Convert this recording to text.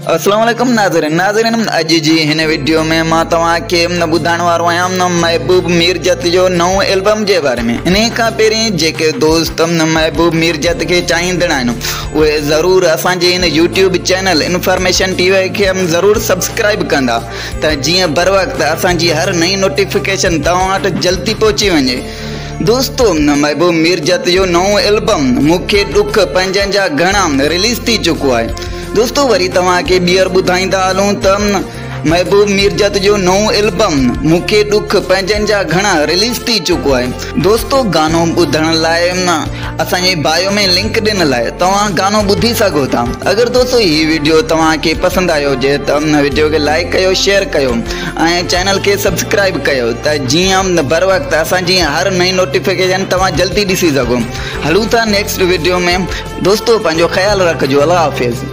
अस्सलाम वालेकुम नाज़रीन अज जी हिन वीडियो में मां तव्हांखे ॿुधाइण वारो आहियां महबूब मीरजत जो नओं एल्बम जे बारे में। इन खां पहिरीं जेके दोस्त महबूब मीरजत के चाहींदड़ आहिनि उहे ज़रूर असांजे इन यूट्यूब चैनल इन्फॉर्मेशन टीवी के ज़रूर सब्सक्राइब कंदा त जीअं बर वक्त असांजी हर नई नोटिफिकेशन तव्हां वटि जल्दी पहुची वञे। दोस्तों महबूब मीरजत जो नओं एल्बम मूंखे ॾुख पंहिंजनि जा घणा रिलीज़ थी चुको आहे। दोस्तों वरी तव्हांखे ॿीहर ॿुधाईंदा हलूं त महबूब मीरजत जो नओं एल्बम मूंखे ॾुख पंहिंजनि जा घणा रिलीज़ थी चुको आहे। दोस्तों गानो ॿुधण लाइ असांजे बायो में लिंक ॾिनल आहे, तव्हां गानो ॿुधी सघो था। अगर दोस्तों ही वीडियो तव्हांखे पसंद आयो हुजे त वीडियो के लाइक कयो, शेयर कयो ऐं चैनल के सब्सक्राइब कयो त जीअं बर वक्त असांजी हर नई नोटिफिकेशन तव्हां जल्दी ॾिसी सघो। हलूं था नेक्स्ट वीडियो में। दोस्तों पंहिंजो ख्याल रखिजो। अल्लाह हाफ़िज़।